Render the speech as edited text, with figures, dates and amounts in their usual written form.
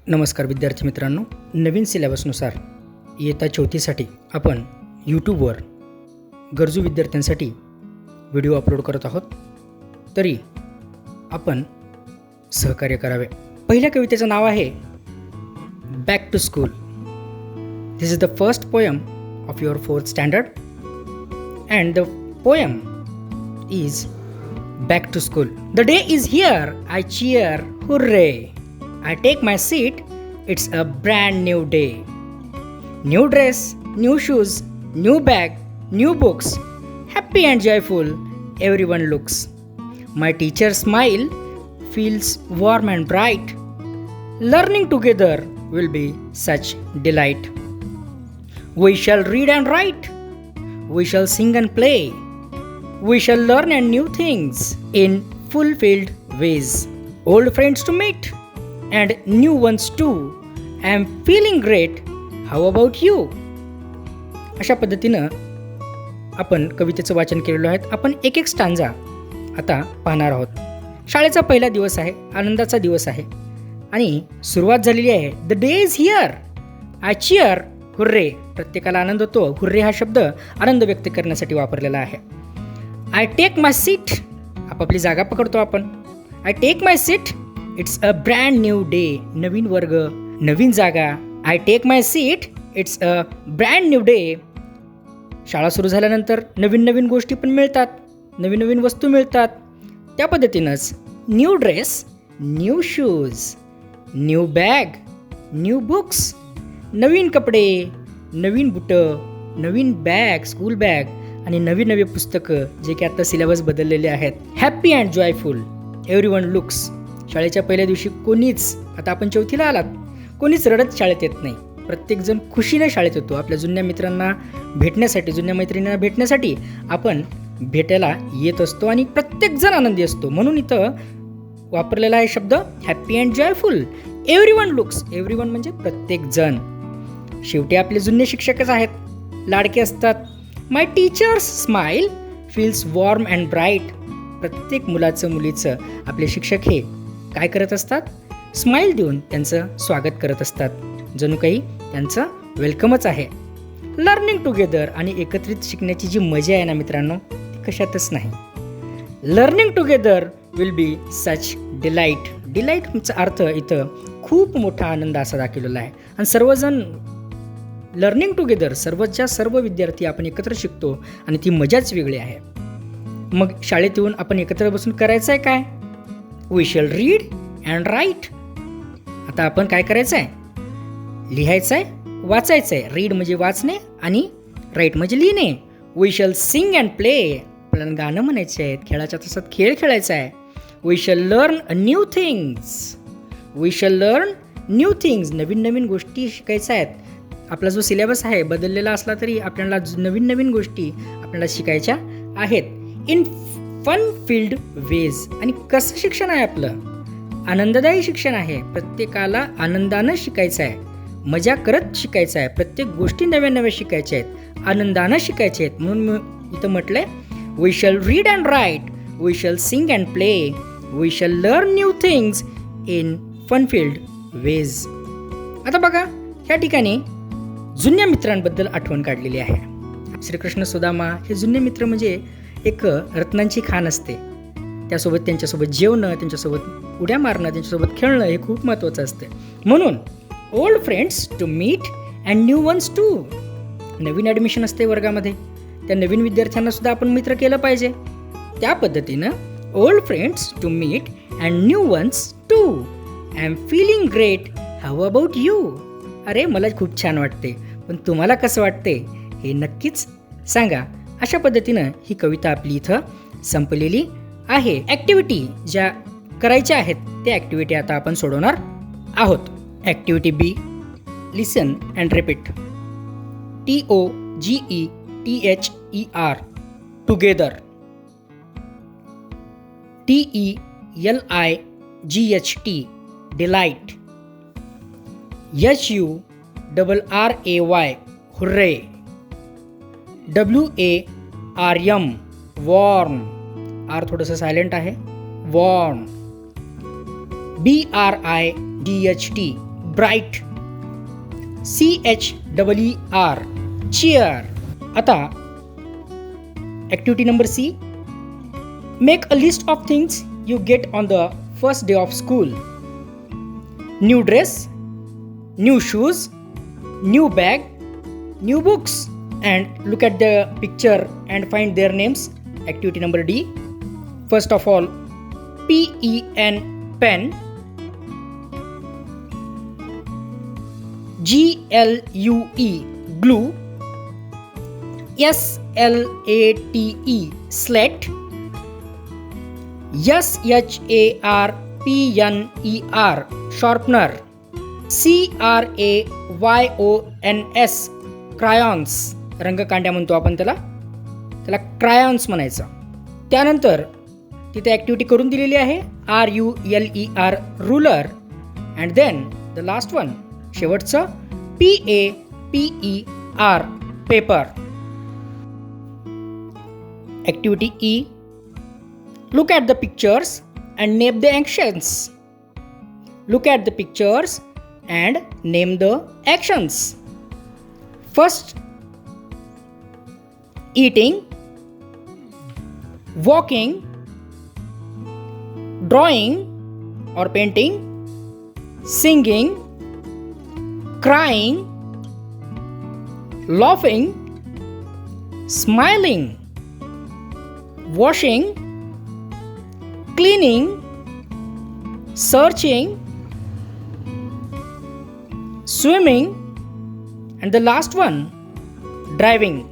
नमस्कार विद्यार्थी मित्रांनो, नवीन सिलेबसनुसार इयत्ता 4थीसाठी आपण यूट्यूबवर गरजू विद्यार्थ्यांसाठी व्हिडिओ अपलोड करत आहोत. तरी आपण सहकार्य करावे. पहिल्या कवितेचं नाव आहे back to school. This is the first poem of your 4th standard and the poem is back to school. The day is here, I cheer, hurray. I take my seat, it's a brand new day. New dress, new shoes, new bag, new books. Happy and joyful, everyone looks. My teacher's smile feels warm and bright. Learning together will be such delight. We shall read and write. We shall sing and play. We shall learn and new things in fulfilled ways. Old friends to meet. And new ones too. I am feeling great. How about you? अशा पद्धतीनं आपण कवितेचं वाचन केलेलं आहे. आपण एक एक stanza आता पाहणार आहोत. शाळेचा पहिला दिवस आहे, आनंदाचा दिवस आहे आणि सुरुवात झालेली आहे. The day is here, I cheer, hurray. प्रत्येकाला आनंद होतो. हुर्रे हा शब्द आनंद व्यक्त करण्यासाठी वापरलेला आहे. आय टेक माय सीट, आपापली जागा पकडतो आपण. I take my seat, it's a brand new day. नवीन वर्ग, नवीन जागा. I take my seat, it's a brand new day. शाळा सुरू झाल्यानंतर नवीन नवीन गोष्टी पण मिळतात, नवीन नवीन वस्तू मिळतात. त्या पद्धतीनंच new dress, new shoes, new bag, new books. नवीन कपडे, नवीन बुटं, नवीन बॅग, स्कूल बॅग आणि नवीन नवी पुस्तकं जे की आता सिलेबस बदललेले आहेत. Happy and joyful, everyone looks. शाळेच्या पहिल्या दिवशी कोणीच, आता आपण 4थीला आलात, कोणीच रडत शाळेत येत नाही. प्रत्येकजण खुशीने शाळेत येतो. आपल्या जुन्या मित्रांना भेटण्यासाठी, जुन्या मैत्रिणींना भेटण्यासाठी आपण भेटायला येत असतो आणि प्रत्येकजण आनंदी असतो. म्हणून इथं वापरलेला आहे शब्द happy and joyful. Everyone looks. Everyone म्हणजे प्रत्येकजण. शेवटी आपले जुने शिक्षकच आहेत, लाडके असतात. My teachers smile feels warm and bright. प्रत्येक मुलाचं, मुलीचं आपले शिक्षक हे काय करत असतात? स्माईल देऊन त्यांचं स्वागत करत असतात. जणू काही त्यांचं वेलकमच आहे. Learning together. आणि एकत्रित शिकण्याची जी मजा आहे ना मित्रांनो, ती कशातच नाही. Learning together will be such delight. डिलाईटचा अर्थ इथं खूप मोठा आनंद असा दाखवलेला आहे. आणि सर्वजण लर्निंग टुगेदर, सर्वच्या सर्व विद्यार्थी आपण एकत्र शिकतो आणि ती मजाच वेगळी आहे. मग शाळेत येऊन आपण एकत्र बसून करायचं आहे काय? We shall read and write. आता आपण काय करायचं आहे? लिहायचं आहे, वाचायचं आहे. रीड म्हणजे वाचणे आणि राईट म्हणजे लिहिणे. We shall sing and play. आपल्याला गाणं म्हणायचे आहेत, खेळाच्या तासात खेळ खेळायचा आहे. We shall learn new things. We shall learn new things. नवीन नवीन गोष्टी शिकायच्या आहेत. आपला जो सिलेबस आहे बदललेला असला तरी आपल्याला नवीन नवीन गोष्टी आपल्याला शिकायच्या आहेत. In fun filled ways. आणि कसं शिक्षण आहे आपलं? आनंददायी शिक्षण आहे. प्रत्येकाला आनंदानं शिकायचं आहे, मजा करत शिकायचं आहे. प्रत्येक गोष्टी नव्या नव्या शिकायच्या आहेत, आनंदानं शिकायच्या आहेत. म्हणून मी इथं म्हटलंय we shall read and write, we shall sing and play, we shall learn new things in fun filled ways. आता बघा, ह्या ठिकाणी जुन्या मित्रांबद्दल आठवण काढलेली आहे. श्रीकृष्ण सुदामा हे जुने मित्र म्हणजे एक रत्नांची खाण असते. त्यासोबत त्यांच्यासोबत जेवणं, त्यांच्यासोबत उड्या मारणं, त्यांच्यासोबत खेळणं हे खूप महत्त्वाचं असते. म्हणून old friends to meet and new ones too. नवीन ॲडमिशन असते वर्गामध्ये, त्या नवीन विद्यार्थ्यांना सुद्धा आपण मित्र केलं पाहिजे. त्या पद्धतीनं old friends to meet and new ones too. I am feeling great. How about you? अरे मला खूप छान वाटते, पण तुम्हाला कसं वाटते हे नक्कीच सांगा. अशा पद्धतीनं ही कविता आपली इथं संपलेली आहे. ॲक्टिव्हिटी ज्या करायच्या आहेत त्या ॲक्टिव्हिटी आता आपण सोडवणार आहोत. Activity B, listen and repeat. TOGETHER together. DELIGHT delight. HURRAY hurray. WARM warm. R थोडंसं सायलेंट आहे. Warm. BRIDHT bright, CHEER, cheer. आता activity number C. Make a list of things you get on the first day of school. New dress, new shoes, new bag, new books, and look at the picture and find their names. Activity number D. First of all, PEN, pen, GLUE, glue, SLATE, slate, SHARPNER, sharpener, CRAYONS, crayons, रंगकांड्या म्हणतो आपण त्याला क्रायॉन्स म्हणायचं. त्यानंतर तिथे activity करून दिलेली आहे RULER, ruler, and then the last one, शेवटचं PAPER, paper. Activity E. Look at the pictures and name the actions. Look at the pictures and name the actions. First, eating, walking, drawing or painting, singing, crying, laughing, smiling, washing, cleaning, searching, swimming, and the last one, driving.